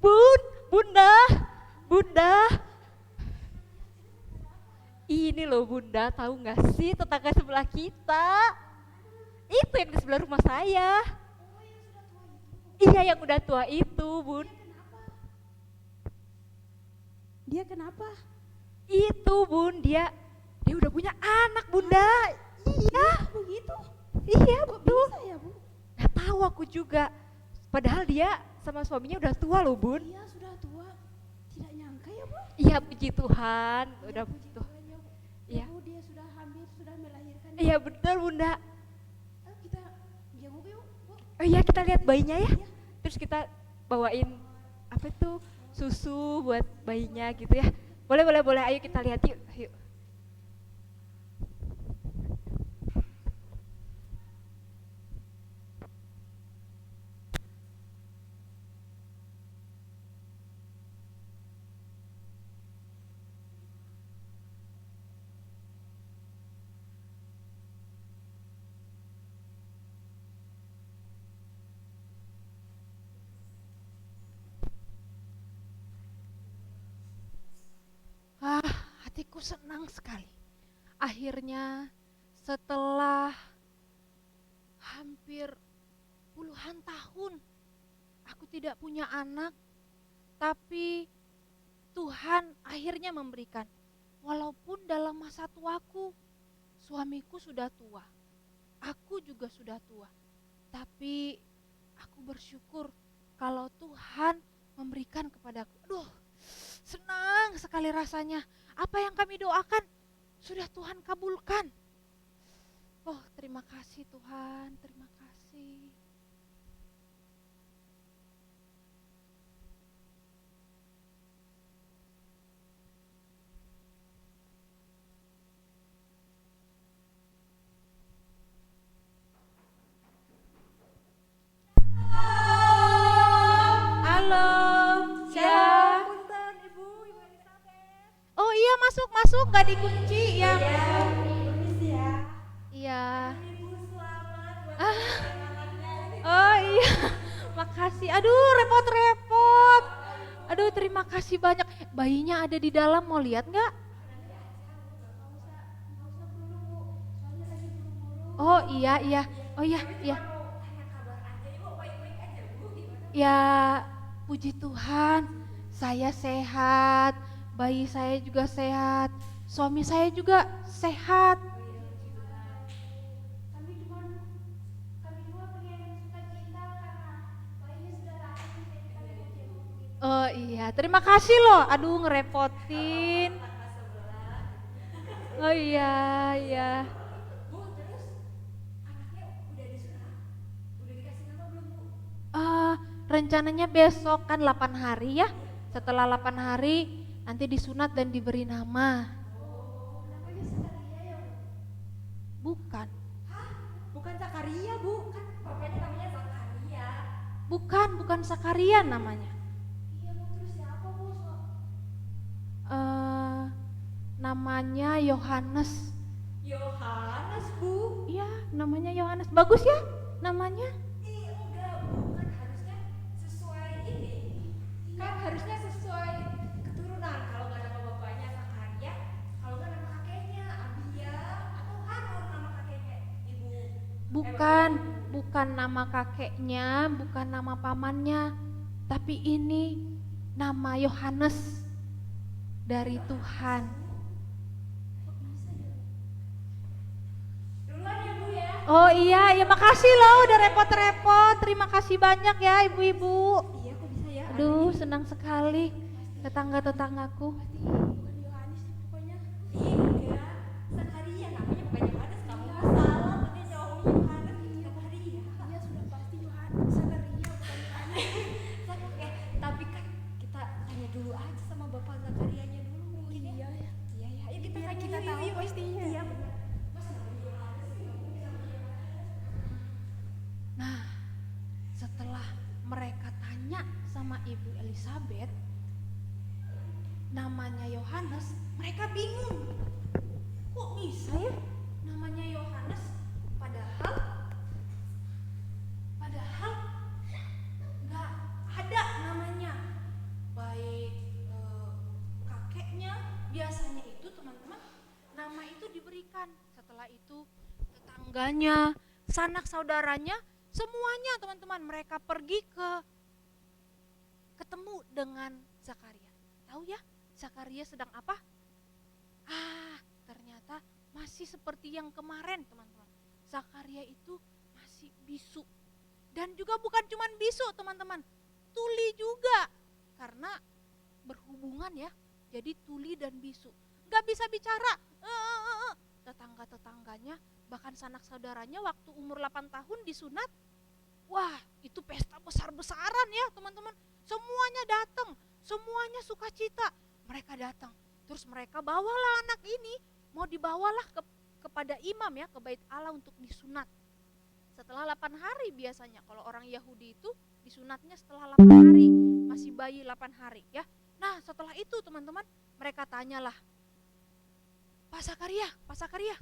Bun, Bunda, Bunda. Ini loh Bunda, tahu nggak sih tetangga sebelah kita? Itu yang di sebelah rumah saya. Iya yang udah tua itu, Bun. Dia kenapa? Itu Bun, dia udah punya anak Bunda. Iya, Begitu. iya Kok betul. bisa ya, Bu? Nggak tahu aku juga. Padahal dia sama suaminya udah tua loh Bun. Iya, sudah tua. Tidak nyangka ya, Bu? Iya puji Tuhan, Ya, udah puji tuh. Tuhan ya, Bu. Iya. Ya, Bu, dia sudah hamil, sudah melahirkan. Iya betul Bunda. Ayo kita jenguk yuk, Bu. Oh iya kita lihat bayinya ya. Iya. Terus kita bawain apa tuh susu buat bayinya gitu ya. Boleh boleh boleh. Ayo kita lihat yuk. Yuk. Hatiku senang sekali. Akhirnya setelah hampir puluhan tahun aku tidak punya anak, tapi Tuhan akhirnya memberikan. Walaupun dalam masa tuaku, suamiku sudah tua, aku juga sudah tua. Tapi aku bersyukur kalau Tuhan memberikan kepadaku. Aduh, senang sekali rasanya. Apa yang kami doakan sudah Tuhan kabulkan. Oh, terima kasih Tuhan, terima kasih. Halo, ya. Punten Ibu Elizabeth. Oh iya, masuk masuk, gak dikunci ya. Permisi ya. Iya. Ibu selamat buat Ah. anaknya. Oh iya, makasih. Aduh, repot-repot. Aduh, terima kasih banyak. Bayinya ada di dalam, mau lihat nggak? Oh iya, iya. Oh iya, iya. Ya, puji Tuhan, saya sehat, bayi saya juga sehat, suami saya juga sehat. Oh iya, terima kasih loh. Aduh, ngerepotin. Oh iya, iya. Bu, terus anaknya udah disunat? Udah dikasih nama belum, Bu? Rencananya besok kan 8 hari ya. Setelah 8 hari nanti disunat dan diberi nama. Bukan, Bukan Zakaria, Bu. Kan papanya namanya Zakaria. bukan Sakaria namanya. Iya, Bu. Terus siapa, Bu? Eh, Namanya Yohanes. Yohanes, Bu. Iya, namanya Yohanes. Bagus ya namanya. Enggak, Bu. Kan harusnya sesuai ini. Kan harusnya sesuai keturunan. Kalau nggak nama bapaknya Zakaria, kalau nggak nama kakeknya Abia atau Harun nama kakeknya Ibu. Bukan nama kakeknya, bukan nama pamannya, tapi ini nama Yohanes dari Tuhan. Duluan ya, Bu ya. Oh iya, ya makasih loh udah repot-repot. Terima kasih banyak ya ibu-ibu. Iya, kok bisa ya? Aduh, senang sekali tetangga-tetanggaku. Bukan Yohanes sih pokoknya. Enggak. Zakaria namanya bukan Yohanes. Kamu nggak salah. Tadi jauhnya Yohanes. Zakaria. Iya, sudah pasti Yohanes. Zakaria bukan Yohanes. Tapi kan kita tanya dulu aja sama Bapak Zakarianya dulu mungkin ya. Iya ya. Iya ya. Ayo kita Biar tanya kita yuk, tahu yuk, yuk. pastinya. Iya benar. Nah, setelah mereka tanya sama Ibu Elizabeth, namanya Yohanes, mereka bingung. Kok bisa ya namanya Yohanes? Padahal nggak ada namanya memberikan. Setelah itu tetangganya, sanak saudaranya, semuanya teman-teman mereka pergi ketemu dengan Zakaria. Tahu ya Zakaria sedang apa? Ternyata masih seperti yang kemarin teman-teman. Zakaria itu masih bisu. Dan juga bukan cuma bisu teman-teman, tuli juga. Karena berhubungan ya, jadi tuli dan bisu. Gak bisa bicara. Tetangga-tetangganya, bahkan sanak saudaranya waktu umur 8 tahun disunat. Wah, itu pesta besar-besaran ya teman-teman. Semuanya datang, semuanya sukacita. Mereka datang, terus mereka bawalah anak ini, mau dibawalah kepada imam ya, ke bait Allah untuk disunat. Setelah 8 hari biasanya, kalau orang Yahudi itu disunatnya setelah 8 hari, masih bayi 8 hari ya. Nah setelah itu teman-teman, mereka tanyalah, Pak Zakaria,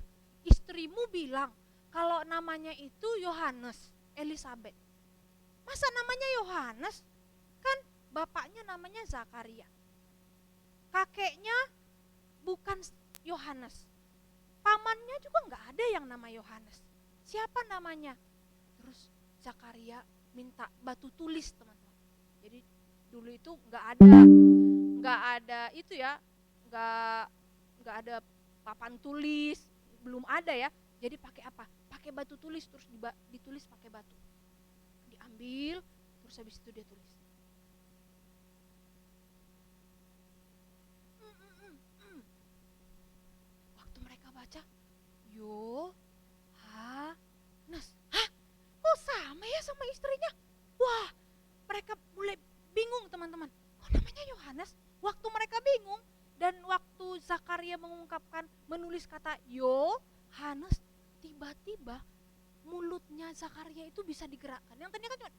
istrimu bilang kalau namanya itu Yohanes, Elisabet. Masa namanya Yohanes? Kan bapaknya namanya Zakaria. Kakeknya bukan Yohanes. Pamannya juga nggak ada yang nama Yohanes. Siapa namanya? Terus Zakaria minta batu tulis teman-teman. Jadi dulu itu nggak ada itu ya, nggak ada papan tulis, belum ada ya. Jadi pakai apa? Pakai batu tulis, terus ditulis pakai batu. Diambil, terus habis itu dia tulis. Waktu mereka baca, Yohanes. Hah? Kok sama ya sama istrinya? Wah, mereka mulai bingung teman-teman. Kok namanya Yohanes? Waktu mereka bingung dan waktu Zakaria menulis kata Yohanes, tiba-tiba mulutnya Zakaria itu bisa digerakkan. Yang tadinya kan cuma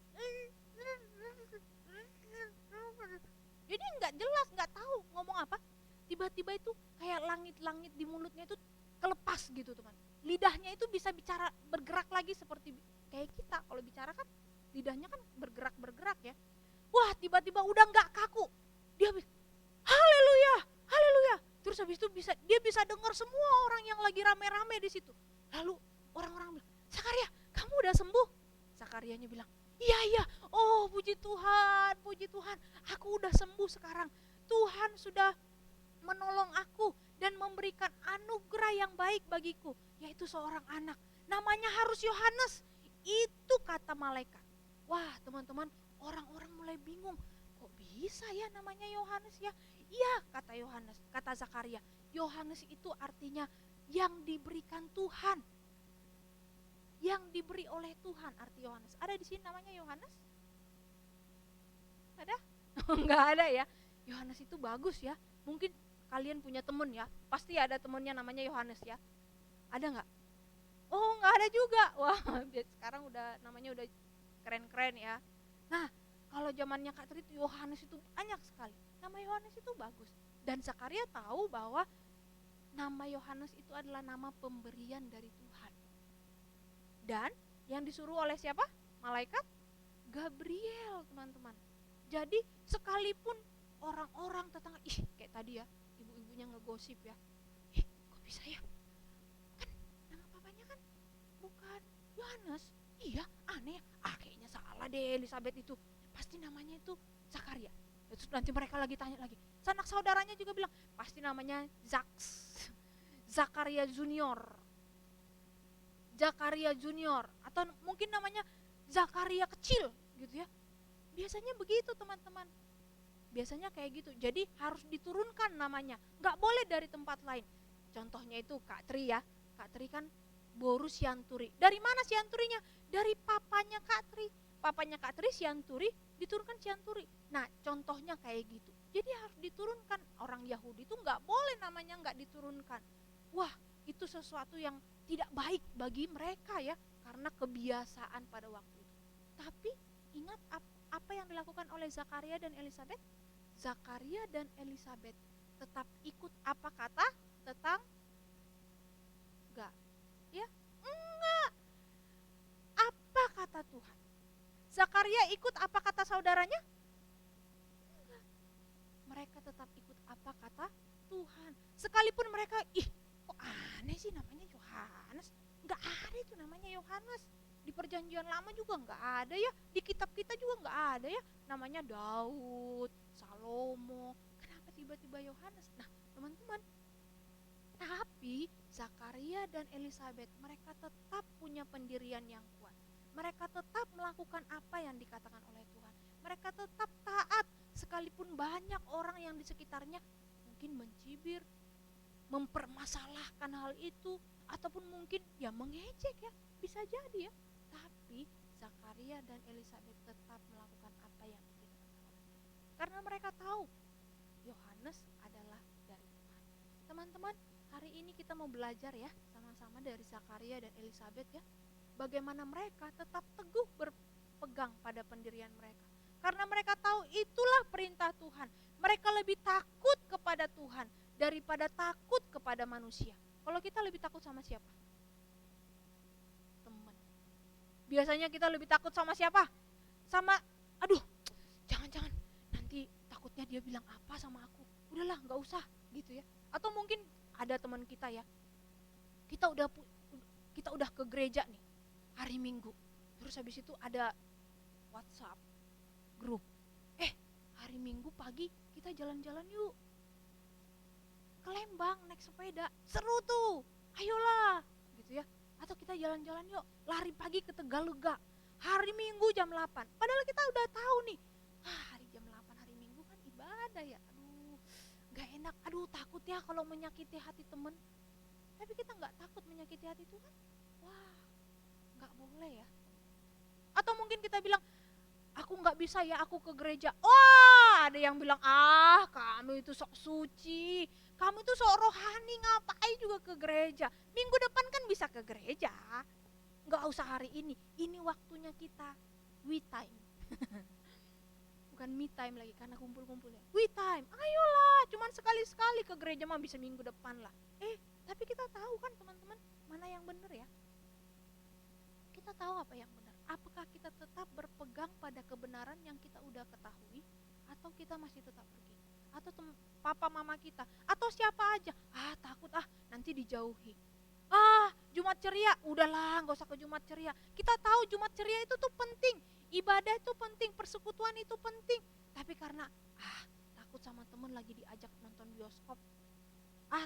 jadi nggak jelas, nggak tahu ngomong apa. Tiba-tiba itu kayak langit-langit di mulutnya itu kelepas gitu teman. Lidahnya itu bisa bicara, bergerak lagi seperti kayak kita. Kalau bicara kan lidahnya kan bergerak ya. Wah, tiba-tiba udah nggak kaku. Dia haleluya, haleluya. Terus habis itu dia bisa dengar semua orang yang lagi rame-rame di situ. Lalu orang-orang bilang, Zakaria, kamu udah sembuh? Zakarianya bilang, iya, oh puji Tuhan, aku udah sembuh sekarang. Tuhan sudah menolong aku dan memberikan anugerah yang baik bagiku, yaitu seorang anak. Namanya harus Yohanes. Itu kata malaikat. Wah teman-teman, orang-orang mulai bingung. Kok bisa ya namanya Yohanes ya? Iya kata Zakaria. Yohanes itu artinya yang diberikan Tuhan. Yang diberi oleh Tuhan arti Yohanes. Ada di sini namanya Yohanes? Ada? Enggak ada ya. Yohanes itu bagus ya. Mungkin kalian punya temen ya. Pasti ada temennya namanya Yohanes ya. Ada enggak? Oh, enggak ada juga. Wah, sekarang namanya udah keren-keren ya. Nah, kalau zamannya Kak Tri itu Yohanes itu banyak sekali. Nama Yohanes itu bagus. Dan Zakaria tahu bahwa nama Yohanes itu adalah nama pemberian dari Tuhan. Dan yang disuruh oleh siapa? Malaikat Gabriel, teman-teman. Jadi sekalipun orang-orang tetangga, kayak tadi ya, ibu-ibunya ngegosip ya. Kok bisa ya? Kan nama papanya kan bukan Yohanes. Iya, aneh. Kayaknya salah deh Elisabet itu. Pasti namanya itu Zakaria. Terus nanti mereka lagi tanya lagi. Sanak saudaranya juga bilang, pasti namanya Zakaria Junior atau mungkin namanya Zakaria kecil gitu ya. Biasanya begitu teman-teman. Biasanya kayak gitu. Jadi harus diturunkan namanya. Gak boleh dari tempat lain. Contohnya itu Kak Tri ya. Kak Tri kan Boru Sianturi. Dari mana Sianturinya? Dari papanya Kak Tri. Papanya Kak Tri Sianturi, diturunkan Sianturi. Nah contohnya kayak gitu. Jadi harus diturunkan. Orang Yahudi itu gak boleh namanya gak diturunkan. Wah, itu sesuatu yang tidak baik bagi mereka ya, karena kebiasaan pada waktu itu. Tapi ingat apa yang dilakukan oleh Zakaria dan Elisabet? Zakaria dan Elisabet tetap ikut apa kata tetangga? Ya, enggak. Apa kata Tuhan? Zakaria ikut apa kata saudaranya? Enggak. Mereka tetap ikut apa kata Tuhan. Sekalipun mereka, kok aneh sih namanya Yohanes? Nggak ada itu namanya Yohanes. Di perjanjian lama juga nggak ada ya, di kitab kita juga nggak ada ya, namanya Daud, Salomo. Kenapa tiba-tiba Yohanes? Nah teman-teman, tapi Zakaria dan Elisabet mereka tetap punya pendirian yang kuat. Mereka tetap melakukan apa yang dikatakan oleh Tuhan. Mereka tetap taat sekalipun banyak orang yang di sekitarnya mungkin mencibir, mempermasalahkan hal itu, ataupun mungkin ya mengejek ya, bisa jadi ya. Tapi Zakaria dan Elisabet tetap melakukan apa yang dikatakan oleh Tuhan. Karena mereka tahu Yohanes adalah dari Tuhan. Teman-teman, hari ini kita mau belajar ya sama-sama dari Zakaria dan Elisabet ya. Bagaimana mereka tetap teguh berpegang pada pendirian mereka. Karena mereka tahu itulah perintah Tuhan. Mereka lebih takut kepada Tuhan daripada takut kepada manusia. Kalau kita lebih takut sama siapa? Teman. Biasanya kita lebih takut sama siapa? Sama, aduh, jangan-jangan nanti takutnya dia bilang apa sama aku. Udahlah, gak usah gitu ya. Atau mungkin ada teman kita ya, kita udah ke gereja nih hari Minggu, terus habis itu ada WhatsApp grup, hari Minggu pagi kita jalan-jalan yuk ke Lembang naik sepeda, seru tuh, ayolah gitu ya. Atau kita jalan-jalan yuk lari pagi ke Tegalega hari Minggu jam 8. Padahal kita udah tahu nih, hari jam 8 hari Minggu kan ibadah ya. Aduh, gak enak, aduh takut ya kalau menyakiti hati temen. Tapi kita gak takut menyakiti hati Tuhan. Wah, gak boleh ya. Atau mungkin kita bilang, aku gak bisa ya, aku ke gereja. Wah, ada yang bilang, kamu itu sok suci, kamu itu sok rohani, ngapain juga ke gereja. Minggu depan kan bisa ke gereja, gak usah hari ini waktunya kita we time. Bukan me time lagi karena kumpul-kumpul ya, we time, ayolah, cuman sekali-sekali ke gereja mah bisa minggu depan lah. Tapi kita tahu kan teman-teman, mana yang benar ya? Kita tahu apa yang benar. Apakah kita tetap berpegang pada kebenaran yang kita udah ketahui, atau kita masih tetap pergi? Atau papa mama kita, atau siapa aja, takut nanti dijauhi. Jumat ceria, udahlah gak usah ke Jumat ceria. Kita tahu Jumat ceria itu tuh penting, ibadah itu penting, persekutuan itu penting. Tapi karena takut sama temen lagi diajak nonton bioskop,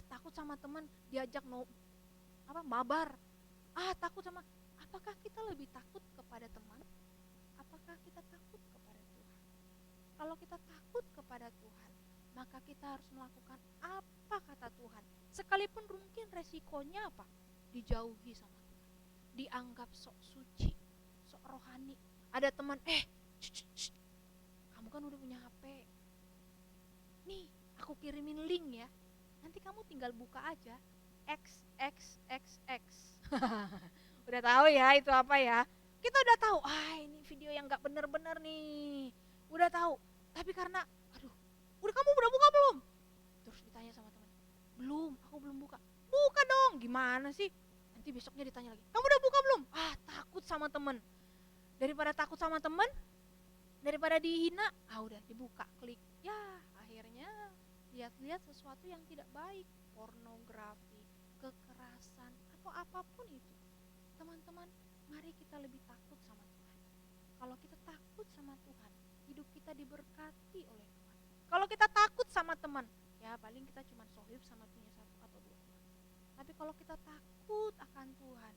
takut sama temen diajak mabar, takut sama, apakah kita lebih takut kepada teman? Apakah kita takut kepada Tuhan? Kalau kita takut kepada Tuhan, maka kita harus melakukan apa kata Tuhan. Sekalipun mungkin resikonya apa? Dijauhi sama Tuhan, dianggap sok suci, sok rohani. Ada teman, kamu kan udah punya HP, nih aku kirimin link ya, nanti kamu tinggal buka aja XXXX. Udah tahu ya itu apa ya? Kita udah tahu, ini video yang gak bener-bener nih. Udah tahu, tapi karena udah, kamu udah buka belum? Terus ditanya sama teman, belum, aku belum buka. Buka dong, gimana sih? Nanti besoknya ditanya lagi, kamu udah buka belum? Takut sama teman. Daripada takut sama teman, daripada dihina, udah dibuka, klik. Ya, akhirnya lihat-lihat sesuatu yang tidak baik, pornografi, kekerasan, atau apapun itu. Teman-teman, mari kita lebih takut sama Tuhan. Kalau kita takut sama Tuhan, hidup kita diberkati oleh Tuhan. Kalau kita takut sama teman, ya paling kita cuma sohib sama punya satu atau dua teman. Tapi kalau kita takut akan Tuhan,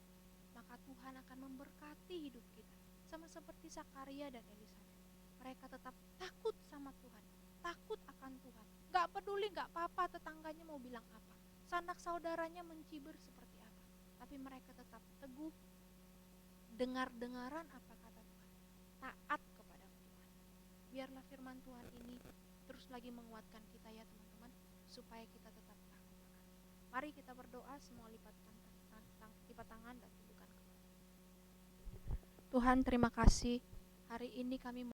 maka Tuhan akan memberkati hidup kita. Sama seperti Zakaria dan Elisabet, mereka tetap takut sama Tuhan, takut akan Tuhan. Gak peduli, gak apa-apa tetangganya mau bilang apa, sanak saudaranya mencibir seperti apa, tapi mereka tetap teguh, dengar-dengaran apa kata Tuhan, taat kepada Tuhan. Biarlah firman Tuhan ini terus lagi menguatkan kita ya teman-teman, supaya kita tetap takut akan Tuhan. Mari kita berdoa, semua lipat tangan dan tundukkan kepala. Tuhan, terima kasih hari ini kami